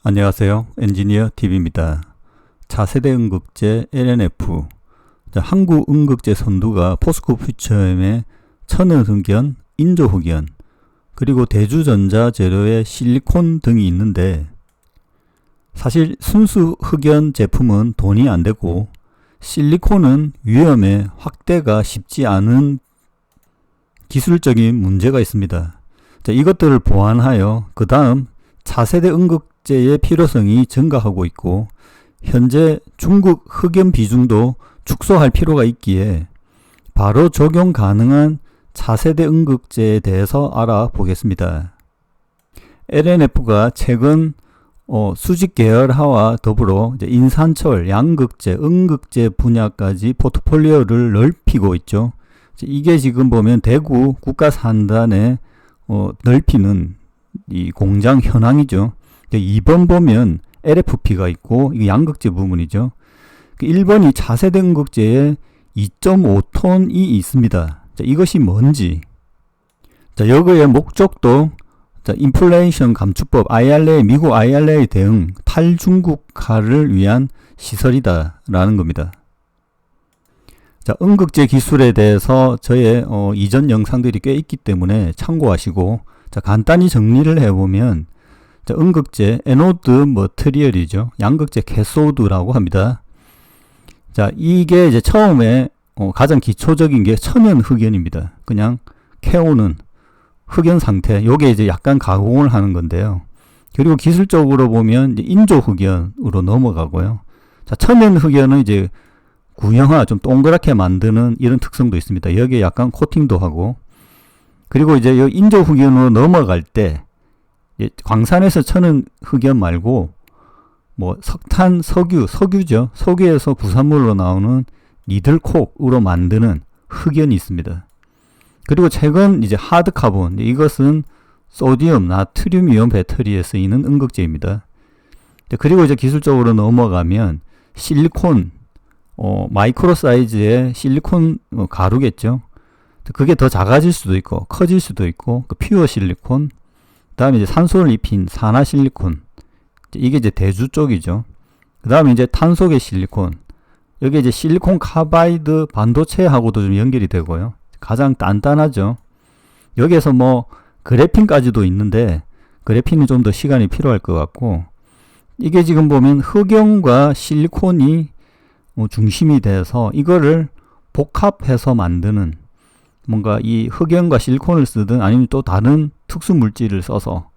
안녕하세요. 엔지니어 TV입니다. 차세대 음극재 LNF, 한국 음극재 선두가 포스코 퓨처엠의 천연흑연, 인조흑연, 그리고 대주전자 재료의 실리콘 등이 있는데, 사실 순수 흑연 제품은 돈이 안 되고 실리콘은 위험에 확대가 쉽지 않은 기술적인 문제가 있습니다. 이것들을 보완하여 그 다음 차세대 음극재의 필요성이 증가하고 있고, 현재 중국 흑연 비중도 축소할 필요가 있기에 바로 적용 가능한 차세대 음극재에 대해서 알아보겠습니다. LNF가 최근 수직 계열화와 더불어 인산철, 양극재, 음극재 분야까지 포트폴리오를 넓히고 있죠. 이게 지금 보면 대구 국가산단에 넓히는 이 공장 현황이죠. 2번 보면 LFP가 있고, 이게 양극재 부분이죠. 1번이 차세대 음극재에 2.5톤이 있습니다. 이것이 뭔지. 여기의 목적도 인플레이션 감축법 IRA, 미국 IRA 대응 탈중국화를 위한 시설이다라는 겁니다. 음극재 기술에 대해서 저의 이전 영상들이 꽤 있기 때문에 참고하시고, 간단히 정리를 해보면, 음극재 에노드 머티리얼이죠. 양극재 캐소드라고 합니다. 이게 이제 처음에 가장 기초적인 게 천연 흑연입니다. 그냥 캐오는 흑연 상태, 요게 이제 약간 가공을 하는 건데요. 그리고 기술적으로 보면 이제 인조 흑연으로 넘어가고요. 천연 흑연은 이제 구형화, 좀 동그랗게 만드는 이런 특성도 있습니다. 여기에 약간 코팅도 하고, 그리고 이제 인조 흑연으로 넘어갈 때 광산에서 천연 흑연 말고 뭐 석탄, 석유죠. 석유에서 부산물로 나오는 니들콕으로 만드는 흑연이 있습니다. 그리고 최근 이제 하드 카본, 이것은 소디움, 나트륨 이온 배터리에 쓰이는 음극재입니다. 그리고 이제 기술적으로 넘어가면 실리콘, 마이크로 사이즈의 실리콘 가루겠죠. 그게 더 작아질 수도 있고 커질 수도 있고, 퓨어 실리콘, 그 다음에 이제 산소를 입힌 산화 실리콘, 이게 이제 대주 쪽이죠. 그 다음에 이제 탄속의 실리콘, 여기 이제 실리콘 카바이드 반도체하고도 좀 연결이 되고요. 가장 단단하죠. 여기에서 뭐 그래핀까지도 있는데, 그래핀은 좀 더 시간이 필요할 것 같고, 이게 지금 보면 흑연과 실리콘이 중심이 돼서 이거를 복합해서 만드는, 뭔가 이 흑연과 실리콘을 쓰든 아니면 또 다른 특수 물질을 써서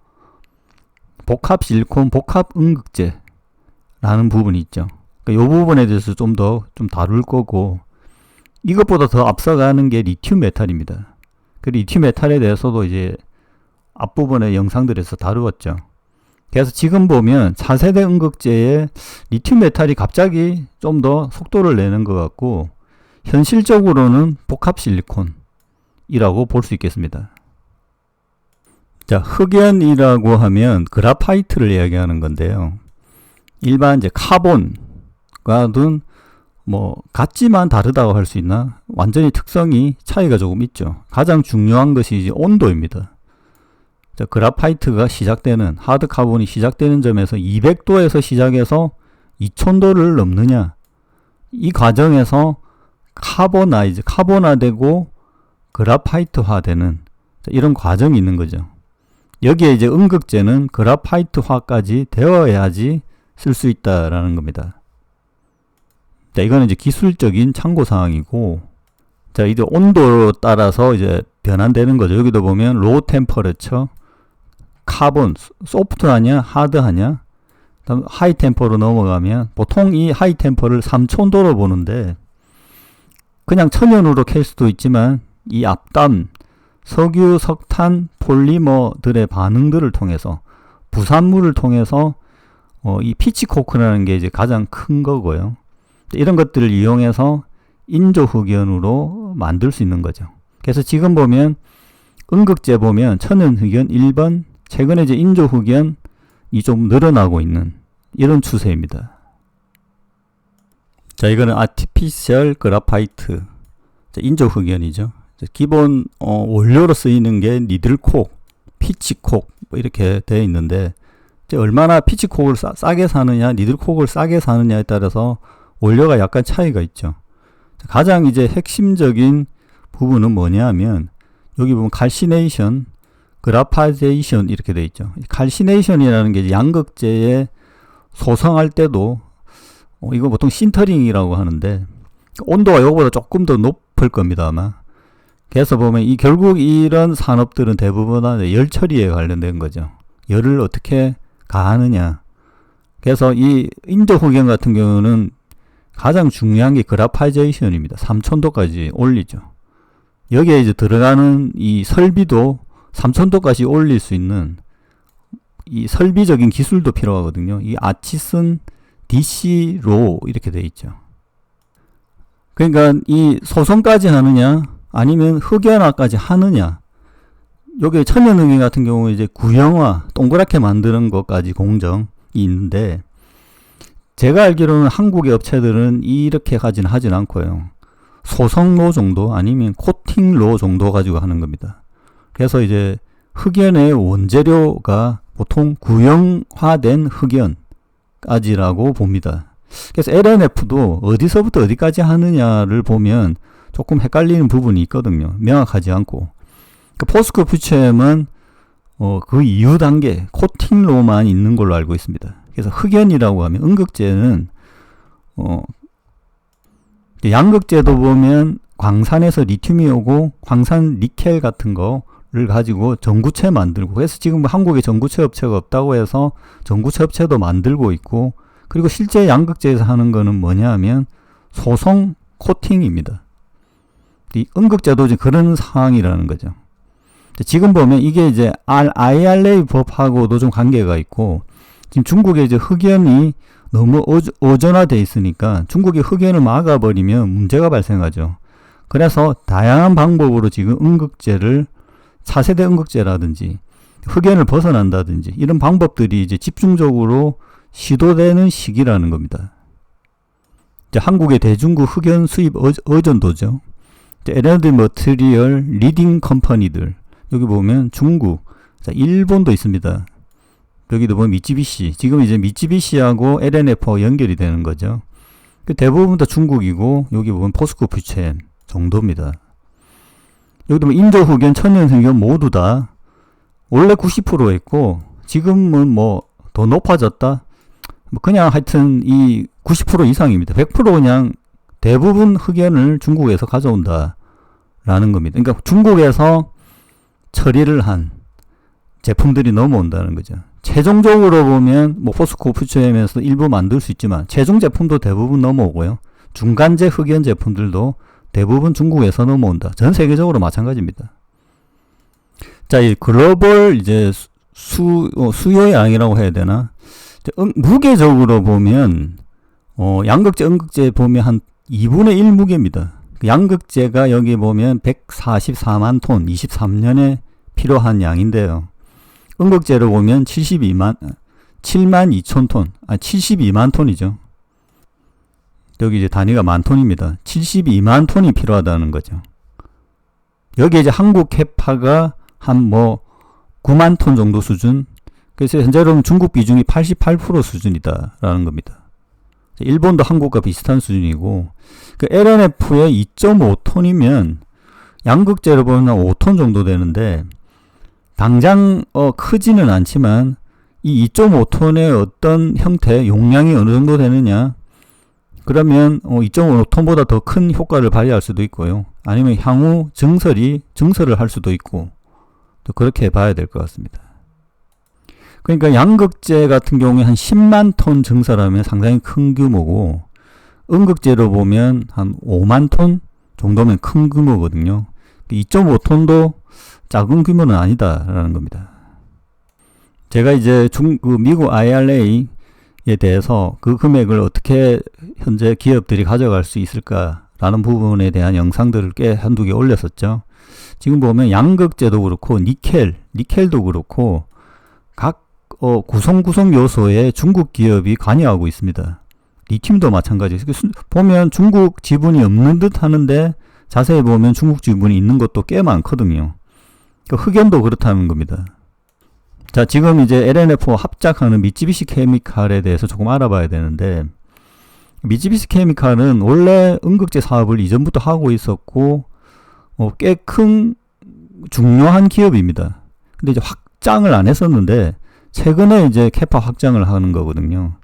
복합 실리콘, 복합 음극재라는 부분이 있죠. 이 부분에 대해서 좀 더 다룰 거고, 이것보다 더 앞서가는 게 리튬 메탈입니다. 그 리튬 메탈에 대해서도 이제 앞부분의 영상들에서 다루었죠. 그래서 지금 보면 차세대 음극재에 리튬 메탈이 갑자기 좀 더 속도를 내는 것 같고, 현실적으로는 복합 실리콘이라고 볼 수 있겠습니다. 흑연이라고 하면 그라파이트를 이야기하는 건데요. 일반 이제 카본과는 뭐 같지만 다르다고 할 수 있나? 완전히 특성이 차이가 조금 있죠. 가장 중요한 것이 이제 온도입니다. 그라파이트가 시작되는, 하드 카본이 시작되는 점에서 200도에서 시작해서 2000도를 넘느냐, 이 과정에서 카보나되고 그라파이트화되는 이런 과정이 있는 거죠. 여기에 이제 음극재는 그라파이트화까지 되어야지 쓸 수 있다라는 겁니다. 이거는 이제 기술적인 참고 사항이고, 이제 온도로 따라서 이제 변환되는 거죠. 여기도 보면 로우 템퍼레처, 카본, 소프트하냐, 하드하냐, 다음 하이 템퍼로 넘어가면 보통 이 하이 템퍼를 3000도로 보는데, 그냥 천연으로 캘 수도 있지만 이 앞담, 석유, 석탄, 폴리머들의 반응들을 통해서, 부산물을 통해서 이 피치코크라는 게 이제 가장 큰 거고요. 이런 것들을 이용해서 인조흑연으로 만들 수 있는 거죠. 그래서 지금 보면 음극재 보면 천연흑연 1번, 최근에 이제 인조흑연이 좀 늘어나고 있는 이런 추세입니다. 이거는 아티피셜 그라파이트, 인조흑연이죠. 기본 원료로 쓰이는 게 니들콕, 피치콕 뭐 이렇게 되어 있는데, 얼마나 피치콕을 싸게 사느냐, 니들콕을 싸게 사느냐에 따라서 원료가 약간 차이가 있죠. 가장 이제 핵심적인 부분은 뭐냐 하면 여기 보면 칼시네이션, 그라파제이션 이렇게 돼 있죠. 칼시네이션이라는 게 양극재에 소성할 때도 이거 보통 신터링이라고 하는데 온도가 이거보다 조금 더 높을 겁니다 아마. 그래서 보면 결국 이런 산업들은 대부분 열 처리에 관련된 거죠. 열을 어떻게 가하느냐. 그래서 이 인조 흑연 같은 경우는 가장 중요한 게 그라파이제이션입니다. 3000도까지 올리죠. 여기에 이제 들어가는 이 설비도 3000도까지 올릴 수 있는 이 설비적인 기술도 필요하거든요. 이 아치슨 DC로 이렇게 돼 있죠. 그러니까 이 소성까지 하느냐 아니면 흑연화까지 하느냐. 여기 천연흑연 같은 경우 이제 구형화 동그랗게 만드는 것까지 공정이 있는데 제가 알기로는 한국의 업체들은 이렇게 하진 않고요. 소성로 정도 아니면 코팅로 정도 가지고 하는 겁니다. 그래서 이제 흑연의 원재료가 보통 구형화된 흑연까지라고 봅니다. 그래서 LNF도 어디서부터 어디까지 하느냐를 보면 조금 헷갈리는 부분이 있거든요. 명확하지 않고. 포스코 퓨처엠은 그 이후 단계 코팅로만 있는 걸로 알고 있습니다. 그래서 흑연이라고 하면 음극재는 양극재도 보면 광산에서 리튬이 오고 광산 니켈 같은 거를 가지고 전구체 만들고, 그래서 지금 한국에 전구체 업체가 없다고 해서 전구체 업체도 만들고 있고, 그리고 실제 양극재에서 하는 거는 뭐냐 하면 소성 코팅입니다. 이 음극재도 이제 그런 상황이라는 거죠. 지금 보면 이게 이제 IRA 법하고도 좀 관계가 있고, 지금 중국에 이제 흑연이 너무 어전화되어 있으니까 중국이 흑연을 막아버리면 문제가 발생하죠. 그래서 다양한 방법으로 지금 음극재를 차세대 음극재라든지 흑연을 벗어난다든지 이런 방법들이 이제 집중적으로 시도되는 시기라는 겁니다. 이제 한국의 대중국 흑연 수입 의존도죠. LND 머티리얼 리딩 컴퍼니들, 여기 보면 중국, 일본도 있습니다. 여기도 보면 미쯔비시, 지금 이제 미쯔비시하고 LNF하고 연결이 되는 거죠. 대부분 다 중국이고, 여기 보면 포스코 퓨처엠 정도입니다. 여기도 보면 인조 흑연, 천연 흑연 모두 다 원래 90%였고 지금은 뭐 더 높아졌다. 그냥 하여튼 이 90% 이상입니다. 100% 그냥 대부분 흑연을 중국에서 가져온다라는 겁니다. 그러니까 중국에서 처리를 한 제품들이 넘어온다는 거죠. 최종적으로 보면 뭐 포스코 퓨처엠에서 일부 만들 수 있지만 최종 제품도 대부분 넘어오고요. 중간재 흑연 제품들도 대부분 중국에서 넘어온다. 전 세계적으로 마찬가지입니다. 자, 이 글로벌 이제 수요 양이라고 해야 되나? 무게적으로 보면 양극재, 음극재 보면 한 2분의 1 무게입니다. 양극재가 여기 보면 144만 톤, 23년에 필요한 양인데요. 음극재로 보면 7만 2천 톤, 72만 톤이죠. 여기 이제 단위가 만 톤입니다. 72만 톤이 필요하다는 거죠. 여기 이제 한국 캐파가 한 9만 톤 정도 수준. 그래서 현재로는 중국 비중이 88% 수준이다라는 겁니다. 일본도 한국과 비슷한 수준이고, 그 LNF의 2.5톤이면 양극재로 보면 5톤 정도 되는데, 당장 크지는 않지만 이 2.5톤의 어떤 형태, 용량이 어느 정도 되느냐, 그러면 2.5톤보다 더 큰 효과를 발휘할 수도 있고요. 아니면 향후 증설을 할 수도 있고, 또 그렇게 봐야 될 것 같습니다. 그러니까 양극재 같은 경우에 한 10만 톤 증설하면 상당히 큰 규모고, 음극재로 보면 한 5만 톤 정도면 큰 규모거든요. 2.5톤도 작은 규모는 아니다라는 겁니다. 제가 이제 미국 IRA에 대해서 그 금액을 어떻게 현재 기업들이 가져갈 수 있을까라는 부분에 대한 영상들을 꽤 한두 개 올렸었죠. 지금 보면 양극재도 그렇고 니켈도 그렇고 각 구성 요소에 중국 기업이 관여하고 있습니다. 리튬도 마찬가지예요. 보면 중국 지분이 없는 듯 하는데 자세히 보면 중국 지분이 있는 것도 꽤 많거든요. 흑연도 그렇다는 겁니다. 자, 지금 이제 LNF와 합작하는 미쯔비시 케미칼에 대해서 조금 알아봐야 되는데, 미쯔비시 케미칼은 원래 음극재 사업을 이전부터 하고 있었고, 꽤 큰 중요한 기업입니다. 근데 이제 확장을 안 했었는데, 최근에 이제 캐파 확장을 하는 거거든요.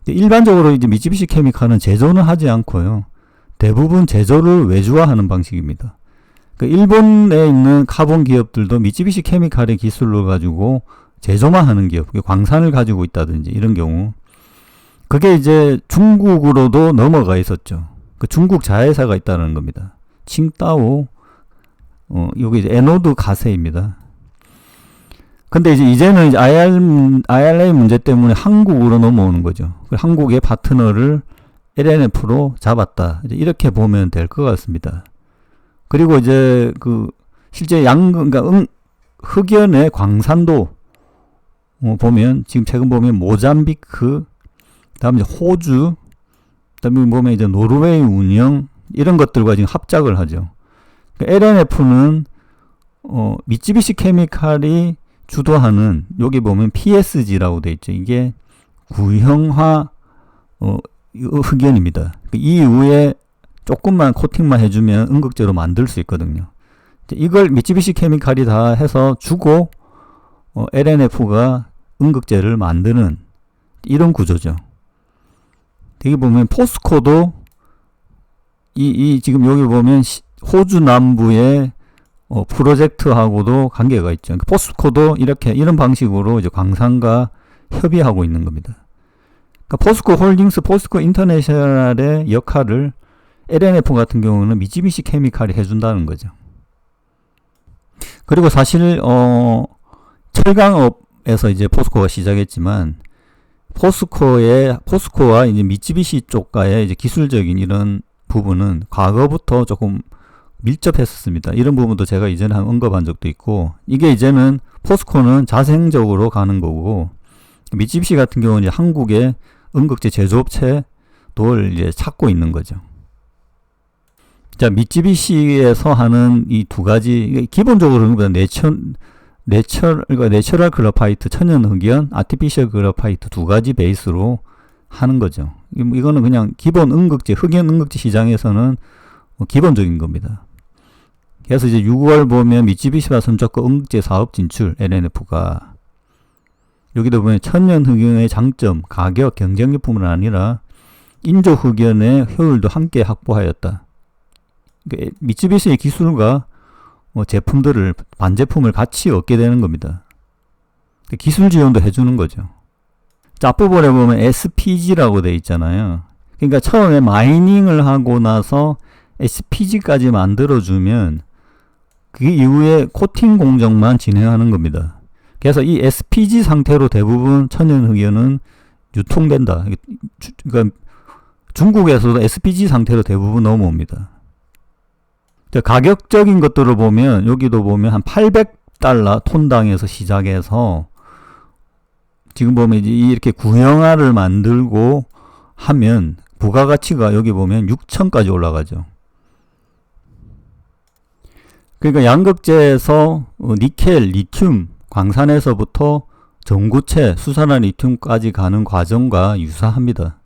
일반적으로 이제 미쯔비시 케미칼은 제조는 하지 않고요. 대부분 제조를 외주화하는 방식입니다. 일본에 있는 카본 기업들도 미쯔비시 케미칼의 기술을 가지고 제조만 하는 기업, 광산을 가지고 있다든지 이런 경우, 그게 이제 중국으로도 넘어가 있었죠. 그 중국 자회사가 있다는 겁니다. 칭따오, 여기 이제 에노드 가세입니다. 근데 이제는 이제 IRA 문제 때문에 한국으로 넘어오는 거죠. 한국의 파트너를 LNF로 잡았다. 이제 이렇게 보면 될 것 같습니다. 그리고 이제 실제 그러니까 흑연의 광산도 보면 지금 최근 보면 모잠비크, 그다음에 이제 호주, 그다음에 보면 이제 노르웨이 운영 이런 것들과 지금 합작을 하죠. 그러니까 LNF는 미쯔비시 케미칼이 주도하는 여기 보면 PSG라고 돼 있죠. 이게 구형화 흑연입니다. 이 이후에 조금만 코팅만 해주면 음극재로 만들 수 있거든요. 이걸 미쯔비시 케미칼이 다 해서 주고 LNF가 음극재를 만드는 이런 구조죠. 여기 보면 포스코도 지금 여기 보면 호주 남부의 프로젝트하고도 관계가 있죠. 포스코도 이런 방식으로 이제 광산과 협의하고 있는 겁니다. 그러니까 포스코 홀딩스, 포스코 인터내셔널의 역할을 LNF 같은 경우는 미쯔비시 케미칼이 해준다는 거죠. 그리고 사실 철강업에서 이제 포스코가 시작했지만 포스코와 이제 미쯔비시 쪽과의 이제 기술적인 이런 부분은 과거부터 조금 밀접했었습니다. 이런 부분도 제가 이전에 언급한 적도 있고, 이게 이제는 포스코는 자생적으로 가는 거고, 미쯔비시 같은 경우는 이제 한국의 음극재 제조업체를 이제 찾고 있는 거죠. 자, 미쯔비시에서 하는 이 두 가지, 기본적으로 내추럴 그래파이트, 천연 흑연, 아티피셜 그래파이트 두 가지 베이스로 하는 거죠. 이거는 그냥 기본 음극재, 흑연 음극재 시장에서는 기본적인 겁니다. 그래서 이제 6월 보면 미쯔비시와 손잡고 음극재 사업 진출, LNF가. 여기도 보면 천연 흑연의 장점, 가격, 경쟁력뿐만 아니라 인조 흑연의 효율도 함께 확보하였다. 그러니까 미쯔비시의 기술과 제품들을, 반제품을 같이 얻게 되는 겁니다. 기술 지원도 해주는 거죠. 앞부분에 보면 SPG라고 되어 있잖아요. 그러니까 처음에 마이닝을 하고 나서 SPG까지 만들어주면 그 이후에 코팅 공정만 진행하는 겁니다. 그래서 이 SPG 상태로 대부분 천연 흑연은 유통된다. 그러니까 중국에서도 SPG 상태로 대부분 넘어옵니다. 가격적인 것들을 보면 여기도 보면 한 $800 톤당에서 시작해서 지금 보면 이제 이렇게 구형화를 만들고 하면 부가가치가 여기 보면 6천까지 올라가죠. 그러니까 양극재에서 니켈, 리튬, 광산에서부터 전구체, 수산화 리튬까지 가는 과정과 유사합니다.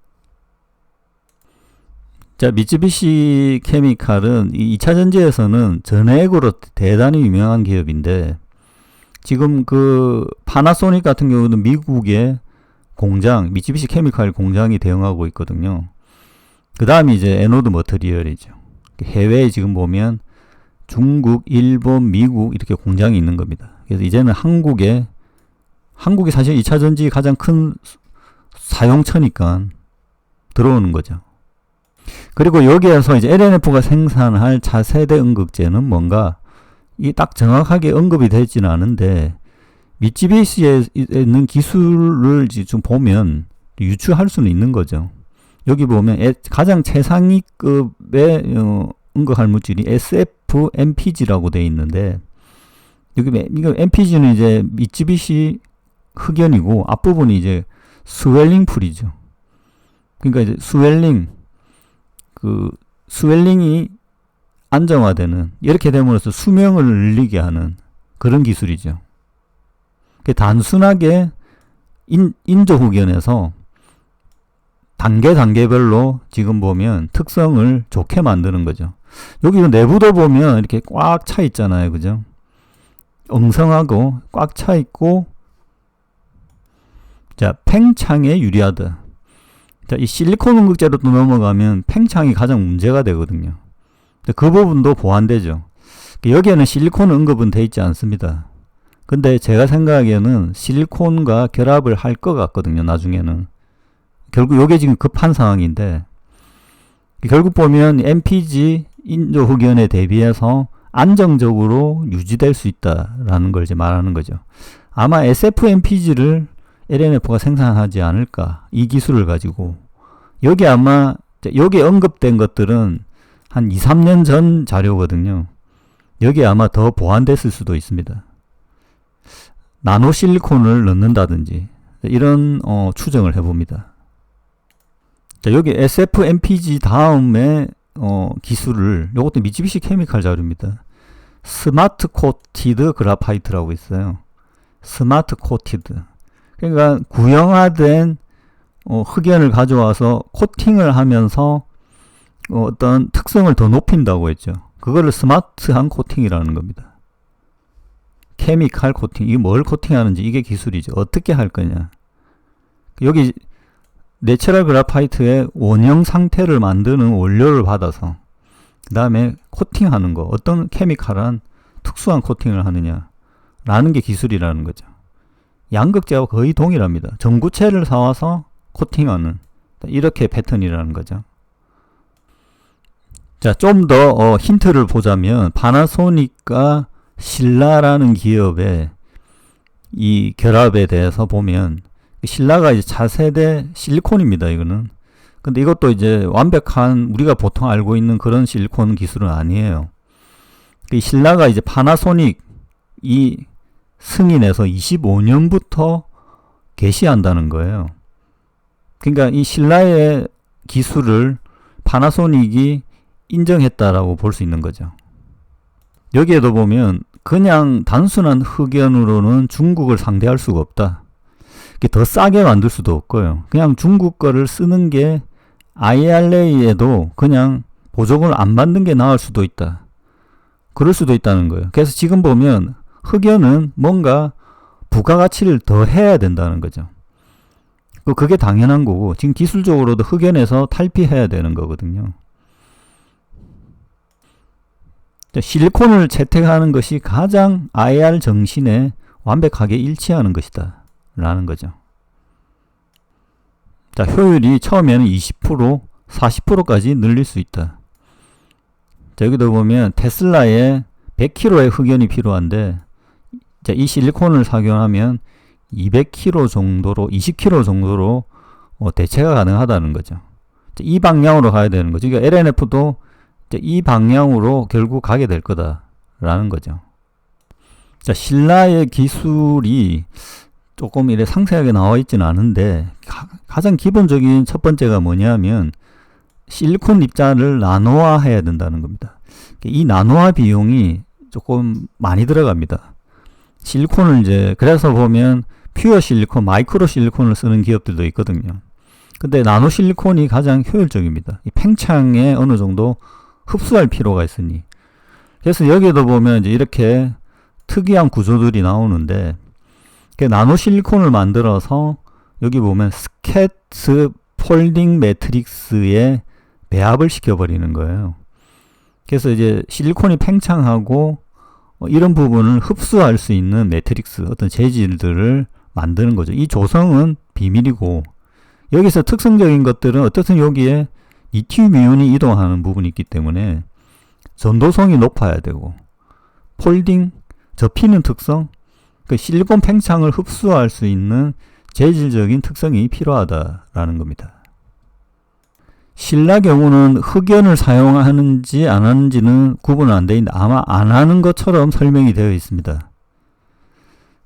자, 미쯔비시 케미칼은 2차 전지에서는 전해액으로 대단히 유명한 기업인데, 지금 파나소닉 같은 경우는 미국의 공장, 미쯔비시 케미칼 공장이 대응하고 있거든요. 그 다음이 이제 에노드 머터리얼이죠. 해외에 지금 보면 중국, 일본, 미국 이렇게 공장이 있는 겁니다. 그래서 이제는 한국이 사실 2차 전지 가장 큰 사용처니까 들어오는 거죠. 그리고 여기에서 이제 LNF가 생산할 차세대 음극재는 뭔가 이 딱 정확하게 언급이 되지는 않은데, 미쯔비시에 있는 기술을 좀 보면 유추할 수는 있는 거죠. 여기 보면 가장 최상위급의 음극할 물질이 SFMPG라고 되어 있는데, 이거 MPG는 이제 미쯔비시 흑연이고 앞부분이 이제 스웰링 풀이죠. 그러니까 이제 스웰링이 안정화되는, 이렇게 됨으로써 수명을 늘리게 하는 그런 기술이죠. 단순하게 인조흑연에서 단계별로 지금 보면 특성을 좋게 만드는 거죠. 여기 내부도 보면 이렇게 꽉 차 있잖아요. 그죠? 엉성하고 꽉 차 있고, 자, 팽창에 유리하다. 자, 이 실리콘 음극재로 또 넘어가면 팽창이 가장 문제가 되거든요. 그 부분도 보완되죠. 여기에는 실리콘 응급은 돼 있지 않습니다. 근데 제가 생각하기에는 실리콘과 결합을 할 것 같거든요. 나중에는. 결국 이게 지금 급한 상황인데, 결국 보면 MPG 인조흑연에 대비해서 안정적으로 유지될 수 있다라는 걸 이제 말하는 거죠. 아마 SF-MPG를 LNF가 생산하지 않을까, 이 기술을 가지고. 여기 아마 여기 언급된 것들은 한 2, 3년 전 자료거든요. 여기 아마 더 보완됐을 수도 있습니다. 나노 실리콘을 넣는다든지 이런 추정을 해봅니다. 자, 여기 SF-MPG 다음에 기술을, 요것도 미쓰비시 케미칼 자료입니다. 스마트 코티드 그라파이트라고 있어요. 스마트 코티드. 그러니까 구형화된 흑연을 가져와서 코팅을 하면서 어떤 특성을 더 높인다고 했죠. 그거를 스마트한 코팅이라는 겁니다. 케미칼 코팅, 이게 뭘 코팅하는지, 이게 기술이죠. 어떻게 할 거냐. 여기 내추럴 그래파이트의 원형 상태를 만드는 원료를 받아서 그 다음에 코팅하는 거, 어떤 케미칼한 특수한 코팅을 하느냐 라는 게 기술이라는 거죠. 양극재와 거의 동일합니다. 전구체를 사와서 코팅하는, 이렇게 패턴이라는 거죠. 자, 좀 더 힌트를 보자면 파나소닉과 신라라는 기업의 이 결합에 대해서 보면, 신라가 이제 차세대 실리콘입니다. 이거는. 근데 이것도 이제 완벽한 우리가 보통 알고 있는 그런 실리콘 기술은 아니에요. 이 신라가 이제 파나소닉 이 승인해서 25년부터 개시한다는 거예요. 그러니까 이 신라의 기술을 파나소닉이 인정했다라고 볼 수 있는 거죠. 여기에도 보면 그냥 단순한 흑연으로는 중국을 상대할 수가 없다. 더 싸게 만들 수도 없고요. 그냥 중국 거를 쓰는 게 IRA에도 그냥 보조금을 안 받는 게 나을 수도 있다. 그럴 수도 있다는 거예요. 그래서 지금 보면 흑연은 뭔가 부가가치를 더 해야 된다는 거죠. 그게 당연한 거고, 지금 기술적으로도 흑연에서 탈피해야 되는 거거든요. 실리콘을 채택하는 것이 가장 IR 정신에 완벽하게 일치하는 것이다 라는 거죠. 자, 효율이 처음에는 20%, 40%까지 늘릴 수 있다. 자, 여기도 보면 테슬라에 100kg의 흑연이 필요한데, 자, 이 실리콘을 착용하면 200kg 정도로, 20kg 정도로 대체가 가능하다는 거죠. 자, 이 방향으로 가야 되는 거죠. 그러니까 LNF도 이 방향으로 결국 가게 될 거다라는 거죠. 자, 신라의 기술이 조금 이래 상세하게 나와 있지는 않은데, 가장 기본적인 첫 번째가 뭐냐면 실리콘 입자를 나노화 해야 된다는 겁니다. 이 나노화 비용이 조금 많이 들어갑니다. 실리콘을 이제, 그래서 보면 퓨어 실리콘, 마이크로 실리콘을 쓰는 기업들도 있거든요. 근데 나노 실리콘이 가장 효율적입니다. 이 팽창에 어느 정도 흡수할 필요가 있으니. 그래서 여기에도 보면 이제 이렇게 특이한 구조들이 나오는데, 나노 실리콘을 만들어서 여기 보면 스캣스 폴딩 매트릭스에 배합을 시켜버리는 거예요. 그래서 이제 실리콘이 팽창하고 이런 부분을 흡수할 수 있는 매트릭스, 어떤 재질들을 만드는 거죠. 이 조성은 비밀이고, 여기서 특성적인 것들은 어떻든 여기에 리튬 이온이 이동하는 부분이 있기 때문에 전도성이 높아야 되고, 폴딩, 접히는 특성, 그 실리콘 팽창을 흡수할 수 있는 재질적인 특성이 필요하다라는 겁니다. 신라 경우는 흑연을 사용하는지 안 하는지는 구분은 안 되어 있는데 아마 안 하는 것처럼 설명이 되어 있습니다.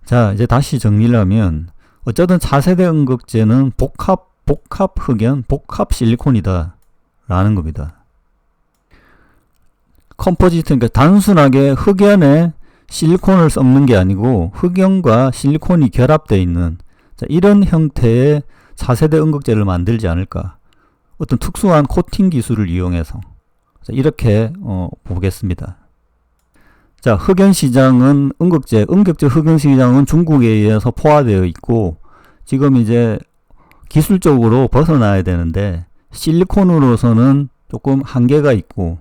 자, 이제 다시 정리를 하면 어쨌든 차세대 음극재는 복합 흑연, 복합 실리콘이다 라는 겁니다. 컴포지트, 그러니까 단순하게 흑연에 실리콘을 섞는 게 아니고 흑연과 실리콘이 결합되어 있는 이런 형태의 4세대 음극재를 만들지 않을까. 어떤 특수한 코팅 기술을 이용해서 이렇게 보겠습니다. 자, 흑연 시장은 음극재 흑연 시장은 중국에 의해서 포화되어 있고 지금 이제 기술적으로 벗어나야 되는데 실리콘으로서는 조금 한계가 있고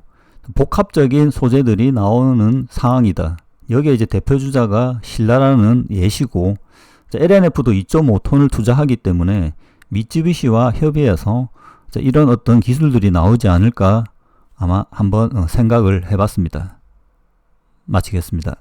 복합적인 소재들이 나오는 상황이다. 여기에 이제 대표주자가 신라라는 예시고 LNF도 2.5톤을 투자하기 때문에 미쯔비시와 협의해서 이런 어떤 기술들이 나오지 않을까 아마 한번 생각을 해봤습니다. 마치겠습니다.